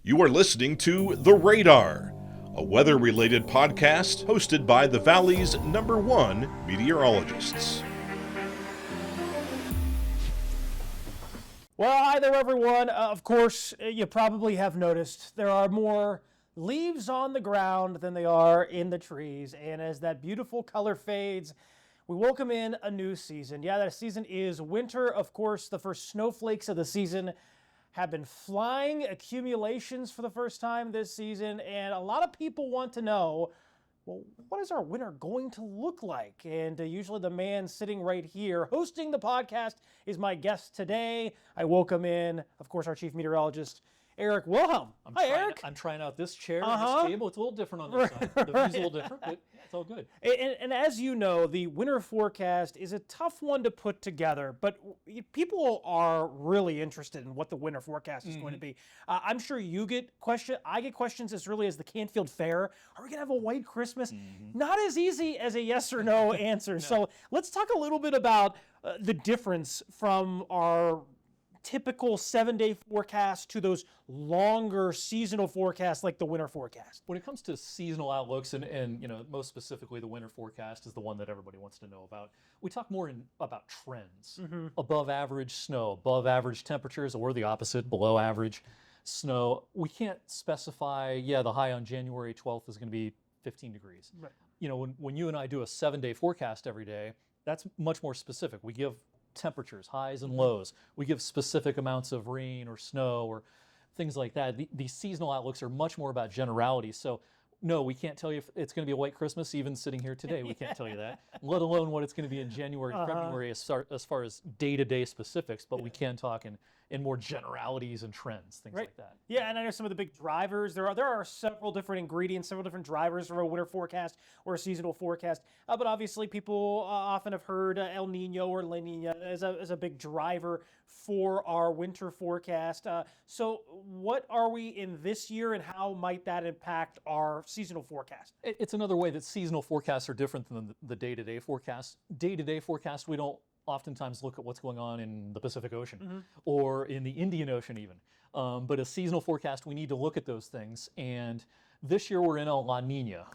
You are listening to The Radar, a weather-related podcast hosted by the Valley's #1 meteorologists. Well, hi there, everyone. Of course, you probably have noticed there are more leaves on the ground than they are in the trees. And as that beautiful color fades, we welcome in a new season. Yeah, that season is winter. Of course, the first snowflakes of the season have been flying, accumulations for the first time this season. And a lot of people want to know, well, what is our winter going to look like? And usually the man sitting right here hosting the podcast is my guest today. I welcome in, of course, our chief meteorologist, Eric Wilhelm. Hi, Eric. I'm trying out this chair and this table. It's a little different on this side. The view's a little different, but it's all good. And as you know, the winter forecast is a tough one to put together, but people are really interested in what the winter forecast is going to be. I'm sure you get questions. I get questions as early as the Canfield Fair. Are we going to have a white Christmas? Not as easy as a yes or no answer. No. So let's talk a little bit about the difference from our typical 7-day forecast to those longer seasonal forecasts like the winter forecast. When it comes to seasonal outlooks and most specifically the winter forecast is the one that everybody wants to know about. We talk more about trends. Above average snow, above average temperatures, or the opposite, below average snow. We can't specify, the high on January 12th is going to be 15 degrees. Right. When you and I do a 7-day forecast every day, that's much more specific. We give temperatures, highs and lows. We give specific amounts of rain or snow or things like that. These seasonal outlooks are much more about generalities. So no, we can't tell you if it's going to be a white Christmas, even sitting here today. We can't tell you that, let alone what it's going to be in January, February as far as day-to-day specifics, but we can talk in more generalities and trends, things like that. Yeah, and I know some of the big drivers. There are several different ingredients, several different drivers for a winter forecast or a seasonal forecast. But obviously, people often have heard El Nino or La Nina as a big driver for our winter forecast. So what are we in this year, and how might that impact our seasonal forecast? It's another way that seasonal forecasts are different than the day-to-day forecast. Day-to-day forecast, we don't oftentimes look at what's going on in the Pacific Ocean or in the Indian Ocean even. But a seasonal forecast, we need to look at those things. And this year we're in a La Nina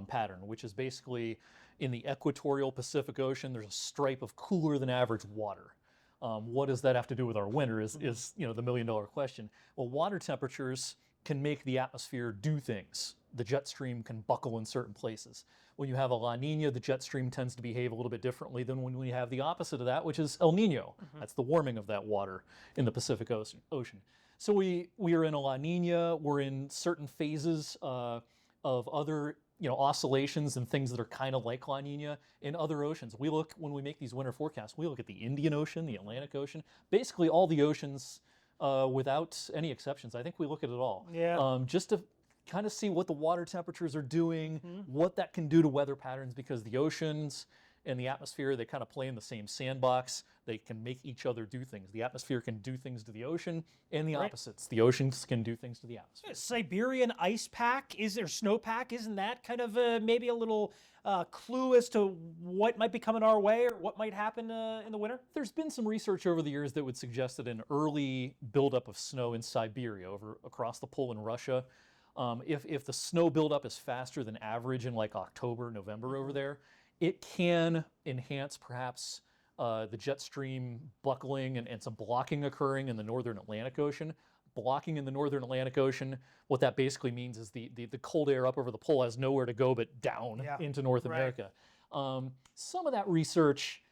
pattern, which is basically in the equatorial Pacific Ocean, there's a stripe of cooler than average water. What does that have to do with our winter is the million-dollar question. Well, water temperatures can make the atmosphere do things. The jet stream can buckle in certain places. When you have a La Nina, the jet stream tends to behave a little bit differently than when we have the opposite of that, which is El Nino. That's the warming of that water in the Pacific Ocean. So we are in a La Nina. We're in certain phases of other oscillations and things that are kind of like La Nina in other oceans. When we make these winter forecasts, we look at the Indian Ocean, the Atlantic Ocean, basically all the oceans without any exceptions. I think we look at it all. Yeah. Just to kind of see what the water temperatures are doing, what that can do to weather patterns, because the oceans and the atmosphere, they kind of play in the same sandbox. They can make each other do things. The atmosphere can do things to the ocean, and the opposites. The oceans can do things to the atmosphere. Siberian ice pack, snowpack, isn't that kind of maybe a little clue as to what might be coming our way or what might happen in the winter? There's been some research over the years that would suggest that an early buildup of snow in Siberia across the pole in Russia, if the snow buildup is faster than average in like October, November over there, it can enhance perhaps the jet stream buckling and some blocking occurring in the northern Atlantic Ocean. Blocking in the northern Atlantic Ocean, what that basically means is the cold air up over the pole has nowhere to go but down into North America. Some of that research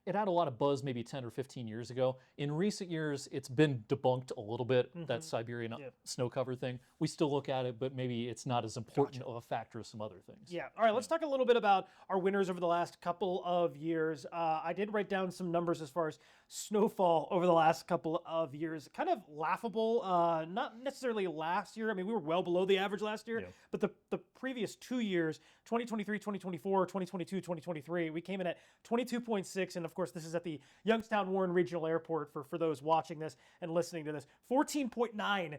it had a lot of buzz maybe 10 or 15 years ago. In recent years, it's been debunked a little bit, that Siberian snow cover thing. We still look at it, but maybe it's not as important of a factor as some other things. Yeah. All right, let's talk a little bit about our winters over the last couple of years. I did write down some numbers as far as snowfall over the last couple of years. Kind of laughable, not necessarily last year. I mean, we were well below the average last year, but the previous 2 years, 2023, 2024, 2022, 2023, we came in at 22.6, and of course this is at the Youngstown Warren Regional Airport for those watching this and listening to this. 14.9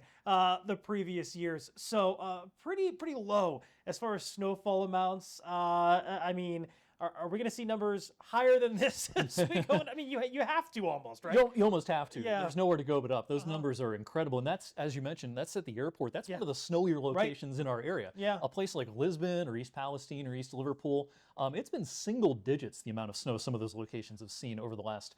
the previous years, so pretty low as far as snowfall amounts. I mean, Are we going to see numbers higher than this as we go? I mean, you have to almost, right? You almost have to. Yeah. There's nowhere to go but up. Those numbers are incredible. And that's, as you mentioned, that's at the airport. That's one of the snowier locations in our area. Yeah. A place like Lisbon or East Palestine or East Liverpool, it's been single digits the amount of snow some of those locations have seen over the last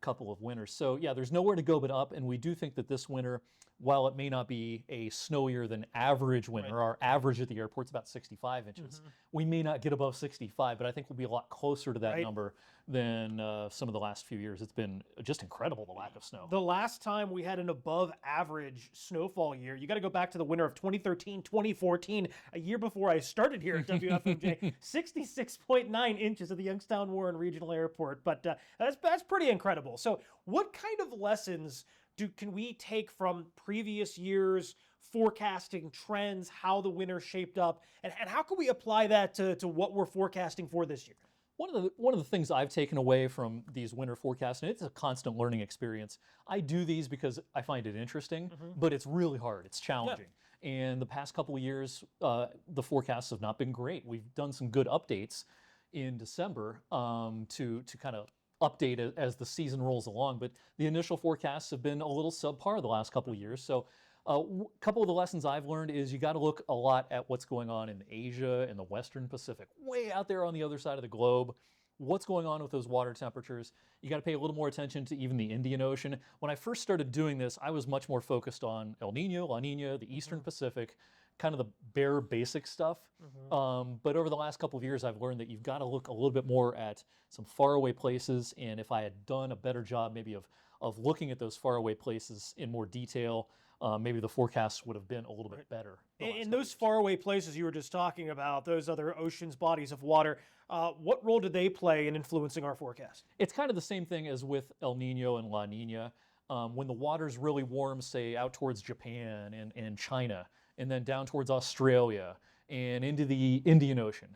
couple of winters. So yeah, there's nowhere to go but up. And we do think that this winter, while it may not be a snowier than average winter, our average at the airport's about 65 inches. We may not get above 65, but I think we'll be a lot closer to that number than some of the last few years. It's been just incredible, the lack of snow. The last time we had an above average snowfall year, you got to go back to the winter of 2013, 2014, a year before I started here at WFMJ, 66.9 inches at the Youngstown Warren Regional Airport. But that's pretty incredible. So what kind of lessons can we take from previous years, forecasting trends, how the winter shaped up, and how can we apply that to what we're forecasting for this year? One of the things I've taken away from these winter forecasts, and it's a constant learning experience. I do these because I find it interesting, but it's really hard. It's challenging. And the past couple of years, the forecasts have not been great. We've done some good updates in December to kind of update it as the season rolls along, but the initial forecasts have been a little subpar the last couple of years. So a couple of the lessons I've learned is you got to look a lot at what's going on in Asia and the Western Pacific, way out there on the other side of the globe. What's going on with those water temperatures? You got to pay a little more attention to even the Indian Ocean. When I first started doing this, I was much more focused on El Nino, La Nina, the Eastern Pacific, kind of the bare basic stuff. But over the last couple of years, I've learned that you've got to look a little bit more at some faraway places. And if I had done a better job maybe of looking at those faraway places in more detail, maybe the forecasts would have been a little bit better. In those faraway places you were just talking about, those other oceans, bodies of water, what role do they play in influencing our forecast? It's kind of the same thing as with El Nino and La Nina. When the water's really warm, say out towards Japan and China, and then down towards Australia and into the Indian Ocean,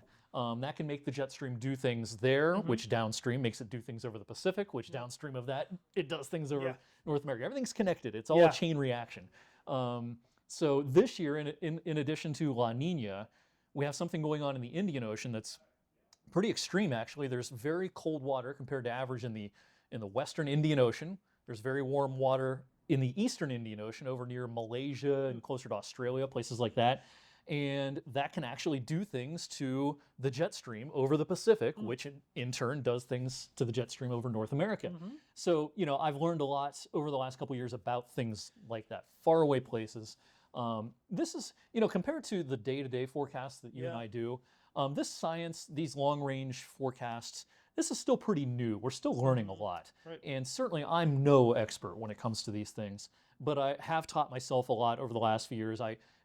that can make the jet stream do things there, which downstream makes it do things over the Pacific, which downstream of that, it does things over North America. Everything's connected. It's all a chain reaction. So this year, in addition to La Nina, we have something going on in the Indian Ocean that's pretty extreme, actually. There's very cold water compared to average in the Western Indian Ocean. There's very warm water in the Eastern Indian Ocean over near Malaysia and closer to Australia, places like that. And that can actually do things to the jet stream over the Pacific, which in turn does things to the jet stream over North America. So, I've learned a lot over the last couple of years about things like that, faraway places. This is, compared to the day-to-day forecasts that you and I do, this science, these long-range forecasts, this is still pretty new. We're still learning a lot. And certainly I'm no expert when it comes to these things, but I have taught myself a lot over the last few years.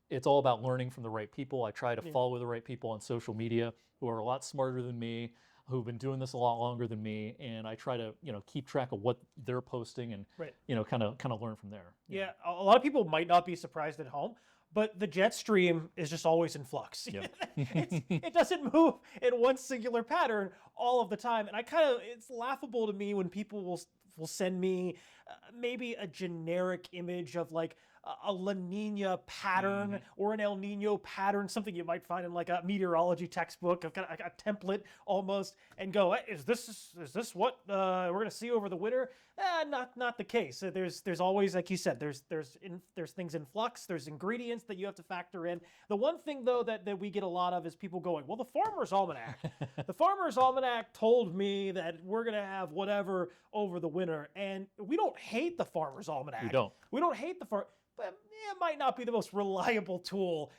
It's all about learning from the right people. I try to follow the right people on social media who are a lot smarter than me, who've been doing this a lot longer than me, and I try to, keep track of what they're posting and, kind of learn from there. Yeah, a lot of people might not be surprised at home, but the jet stream is just always in flux. It doesn't move in one singular pattern all of the time. And it's laughable to me when people will send me maybe a generic image of like a La Nina pattern or an El Nino pattern, something you might find in like a meteorology textbook, of kind of a template almost, and go, is this what we're going to see over the winter? Not the case. There's always, like you said, there's things in flux. There's ingredients that you have to factor in. The one thing though that we get a lot of is people going, well, the Farmer's Almanac. The Farmer's Almanac told me that we're going to have whatever over the winter, and we don't hate the Farmer's Almanac. We don't hate the farm. But it might not be the most reliable tool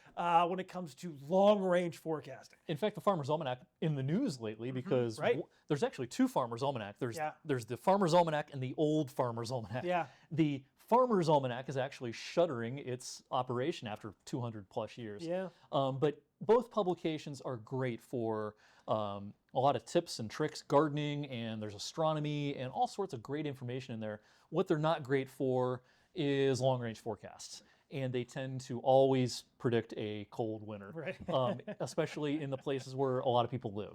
when it comes to long-range forecasting. In fact, the Farmer's Almanac in the news lately because there's actually two Farmer's Almanac. There's the Farmer's Almanac and the old Farmer's Almanac. The Farmer's Almanac is actually shuttering its operation after 200 plus years. But both publications are great for a lot of tips and tricks, gardening, and there's astronomy and all sorts of great information in there. What they're not great for is long-range forecasts, and they tend to always predict a cold winter, especially in the places where a lot of people live.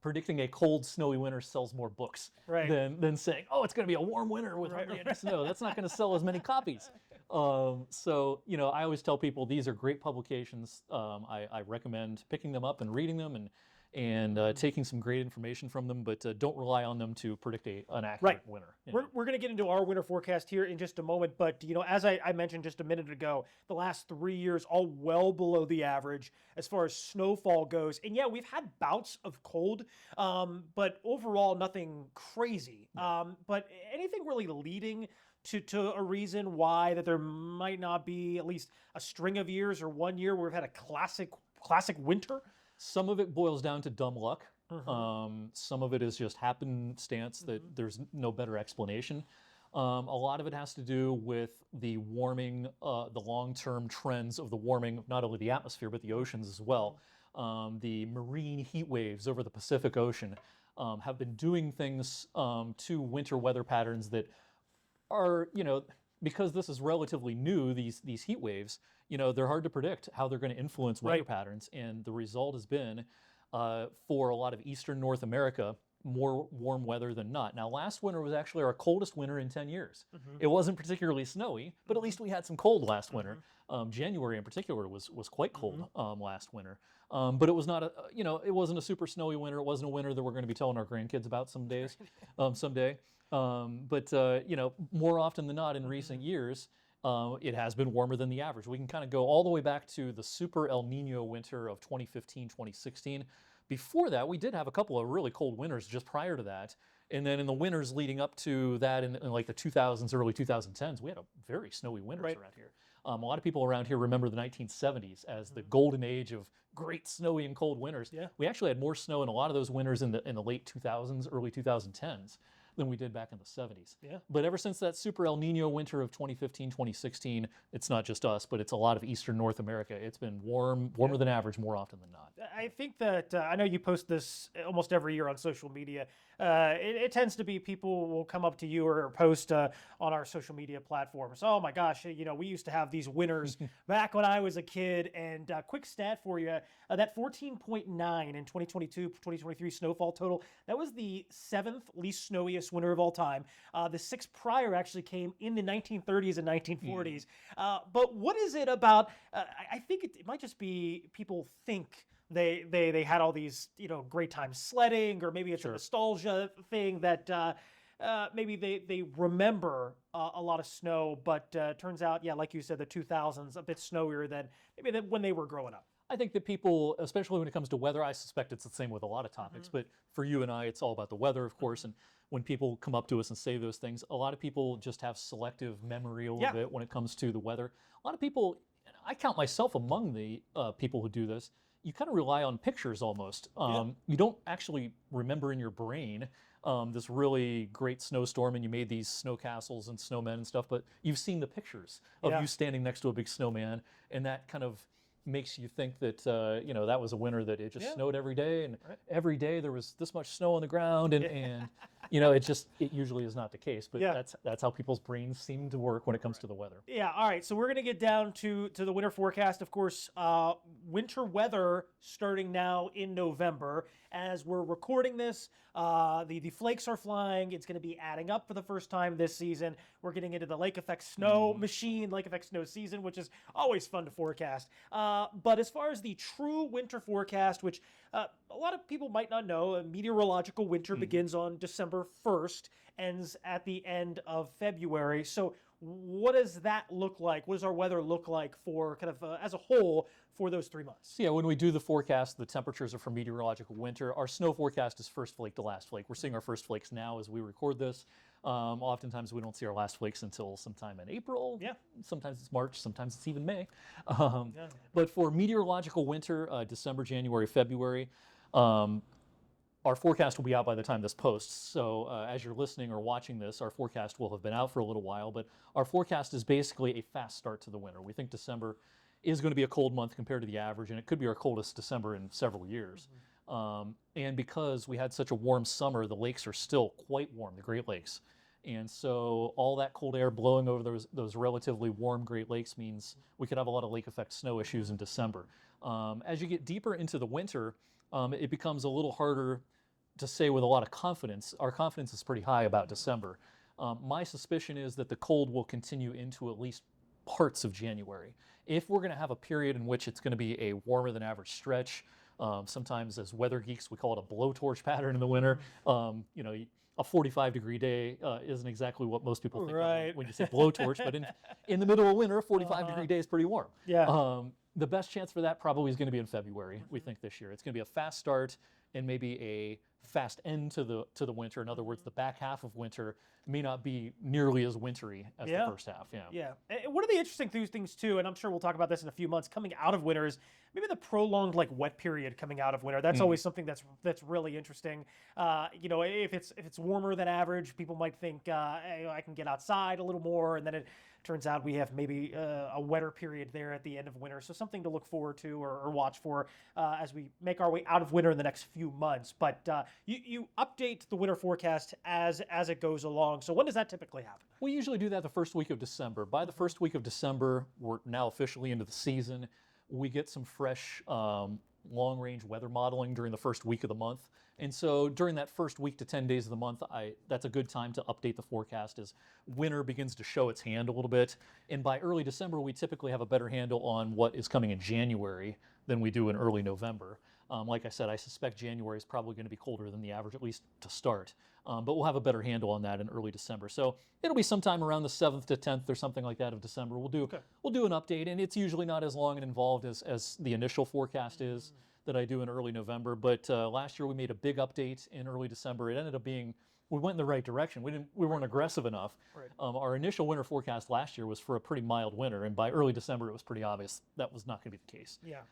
Predicting a cold, snowy winter sells more books than saying, oh, it's going to be a warm winter with hardly any snow. That's not going to sell as many copies. So, I always tell people these are great publications. I recommend picking them up and reading them and taking some great information from them, but don't rely on them to predict an accurate winter. We're going to get into our winter forecast here in just a moment, but as I mentioned just a minute ago, the last 3 years all well below the average as far as snowfall goes. And yeah, we've had bouts of cold, but overall nothing crazy. But anything really leading to a reason why that there might not be at least a string of years or 1 year where we've had a classic winter? Some of it boils down to dumb luck. Some of it is just happenstance that there's no better explanation. A lot of it has to do with the warming, the long-term trends of the warming of not only the atmosphere but the oceans as well. The marine heat waves over the Pacific Ocean have been doing things to winter weather patterns that are, because this is relatively new, these heat waves, they're hard to predict how they're going to influence weather patterns. And the result has been, for a lot of eastern North America, more warm weather than not. Now, last winter was actually our coldest winter in 10 years. It wasn't particularly snowy, but at least we had some cold last winter. January in particular was quite cold last winter. But it was not it wasn't a super snowy winter. It wasn't a winter that we're going to be telling our grandkids about someday. But more often than not in recent years, it has been warmer than the average. We can kind of go all the way back to the super El Nino winter of 2015, 2016. Before that, we did have a couple of really cold winters just prior to that. And then in the winters leading up to that in like the 2000s, early 2010s, we had a very snowy winters around here. A lot of people around here remember the 1970s as the golden age of great snowy and cold winters. We actually had more snow in a lot of those winters in the late 2000s, early 2010s than we did back in the 70s. But ever since that super El Nino winter of 2015, 2016, it's not just us, but it's a lot of eastern North America. It's been warmer than average more often than not. I think that, I know you post this almost every year on social media. It tends to be people will come up to you or post on our social media platforms. Oh my gosh, we used to have these winters back when I was a kid. And quick stat for you, that 14.9 in 2022-2023 snowfall total, that was the 7th least snowiest winter of all time. The 6 prior actually came in the 1930s and 1940s. But what is it about, I think it might just be people think they had all these great times sledding, or maybe it's a nostalgia thing that maybe they remember a lot of snow, but turns out, like you said, the 2000s a bit snowier than maybe when they were growing up. I think that people, especially when it comes to weather, I suspect it's the same with a lot of topics, but for you and I, it's all about the weather, of course. And when people come up to us and say those things, a lot of people just have selective memory a little bit when it comes to the weather. A lot of people, I count myself among the people who do this, you kind of rely on pictures almost. You don't actually remember in your brain this really great snowstorm and you made these snow castles and snowmen and stuff, but you've seen the pictures of you standing next to a big snowman, and that kind of makes you think that that was a winter that it just snowed every day, and every day there was this much snow on the ground, and it usually is not the case, but that's how people's brains seem to work when it comes to the weather. All right, so we're going to get down to the winter forecast. Of course, winter weather starting now in November. As we're recording this, the flakes are flying. It's going to be adding up for the first time this season. We're getting into the lake effect snow machine, lake effect snow season, which is always fun to forecast. But as far as the true winter forecast, which a lot of people might not know, a meteorological winter begins on December 1st, ends at the end of February. So what does that look like? What does our weather look like for kind of as a whole for those 3 months? When we do the forecast, the temperatures are for meteorological winter. Our snow forecast is first flake to last flake. We're seeing our first flakes now as we record this. Oftentimes we don't see our last flakes until sometime in April. Sometimes it's March, sometimes it's even May. But for meteorological winter, December, January, February, our forecast will be out by the time this posts. So as you're listening or watching this, our forecast will have been out for a little while, but our forecast is basically a fast start to the winter. We think December is going to be a cold month compared to the average, and it could be our coldest December in several years. And because we had such a warm summer, the lakes are still quite warm, the Great Lakes. And so all that cold air blowing over those relatively warm Great Lakes means we could have a lot of lake effect snow issues in December. As you get deeper into the winter, it becomes a little harder to say with a lot of confidence. Our confidence is pretty high about December. My suspicion is that the cold will continue into at least parts of January. If we're going to have a period in which it's going to be a warmer than average stretch, Sometimes as weather geeks, we call it a blowtorch pattern in the winter. A 45-degree day isn't exactly what most people think of when you say blowtorch, but in the middle of winter, a 45-degree day is pretty warm. Yeah. The best chance for that probably is going to be in February, we think, this year. It's going to be a fast start and maybe a fast end to the winter. In other words, the back half of winter may not be nearly as wintry as the first half. Yeah. And one of the interesting things too, and I'm sure we'll talk about this in a few months, coming out of winter is maybe the prolonged wet period coming out of winter. That's always something that's really interesting. If it's warmer than average, people might think hey, I can get outside a little more, and then it turns out we have maybe a wetter period there at the end of winter. So something to look forward to or watch for as we make our way out of winter in the next few months. But you update the winter forecast as it goes along. So when does that typically happen? We usually do that the first week of December. By the first week of December, we're now officially into the season. We get some fresh long-range weather modeling during the first week of the month. And so during that first week to 10 days of the month, that's a good time to update the forecast as winter begins to show its hand a little bit. And by early December, we typically have a better handle on what is coming in January than we do in early November. Like I said, I suspect January is probably going to be colder than the average, at least to start. But we'll have a better handle on that in early December. So it'll be sometime around the 7th to 10th or something like that of December. We'll do an update, and it's usually not as long and involved as the initial forecast is that I do in early November. But last year we made a big update in early December. It ended up being, we went in the right direction. We weren't aggressive enough. Right. Our initial winter forecast last year was for a pretty mild winter, and by early December it was pretty obvious that was not going to be the case. Yeah.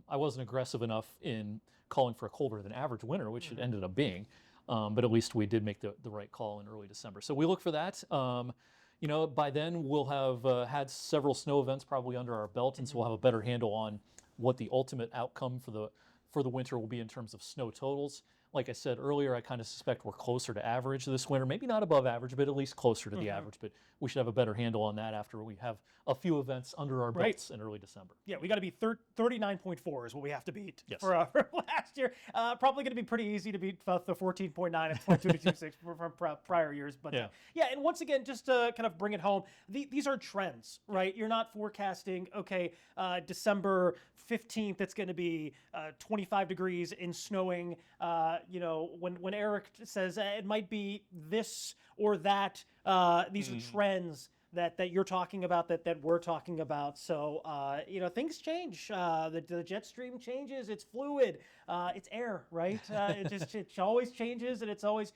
I wasn't aggressive enough in calling for a colder than average winter, which it ended up being. But at least we did make the right call in early December. So we look for that. By then we'll have had several snow events probably under our belt, and so we'll have a better handle on what the ultimate outcome for the winter will be in terms of snow totals. Like I said earlier, I kind of suspect we're closer to average this winter. Maybe not above average, but at least closer to the average. But we should have a better handle on that after we have a few events under our belts in early December. Yeah, we got to be 39.4 is what we have to beat Yes. for last year. Probably going to be pretty easy to beat the 14.9 and 22.26 from prior years. But and once again, just to kind of bring it home, these are trends, right? You're not forecasting, December 15th, it's going to be 25 degrees and snowing. When Eric says it might be this or that, these are trends that you're talking about, that we're talking about. So, things change. The jet stream changes. It's fluid. It's air, right? It always changes, and it's always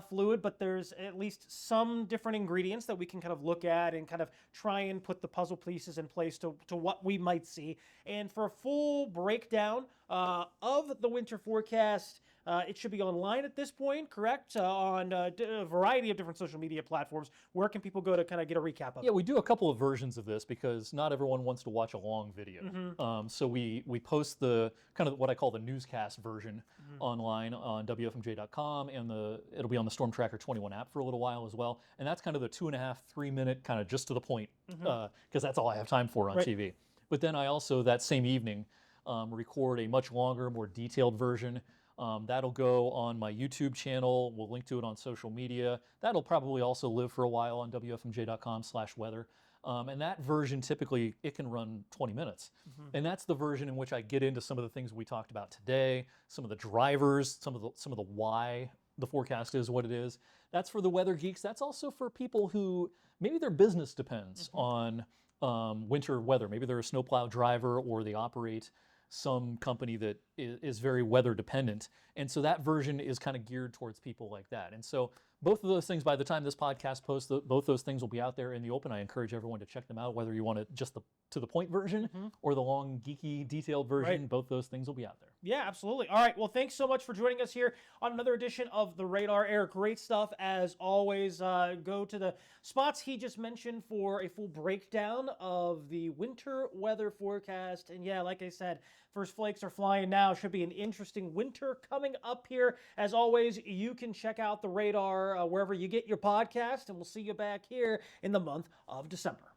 fluid, but there's at least some different ingredients that we can kind of look at and kind of try and put the puzzle pieces in place to what we might see. And for a full breakdown of the winter forecast, it should be online at this point, correct? On a variety of different social media platforms. Where can people go to kind of get a recap of it? Yeah, we do a couple of versions of this because not everyone wants to watch a long video. So we post the kind of what I call the newscast version online on WFMJ.com, and it'll be on the Storm Tracker 21 app for a little while as well. And that's kind of the 2.5, 3 minute kind of just to the point, because that's all I have time for on TV. But then I also, that same evening, record a much longer, more detailed version. That'll go on my YouTube channel. We'll link to it on social media. That'll probably also live for a while on WFMJ.com/weather. And that version, typically, it can run 20 minutes. And that's the version in which I get into some of the things we talked about today, some of the drivers, some of the why the forecast is what it is. That's for the weather geeks. That's also for people who maybe their business depends on winter weather. Maybe they're a snowplow driver, or they operate some company that is very weather dependent. And so that version is kind of geared towards people like that. And so both of those things, by the time this podcast posts, both those things will be out there in the open. I encourage everyone to check them out, whether you want it just the to the point version or the long, geeky, detailed version. Both those things will be out there. Yeah, absolutely. All right. Well, thanks so much for joining us here on another edition of The Radar. Eric, great stuff as always. Go to the spots he just mentioned for a full breakdown of the winter weather forecast. And yeah, like I said, first flakes are flying now. Should be an interesting winter coming up here. As always, you can check out The Radar wherever you get your podcast, and we'll see you back here in the month of December.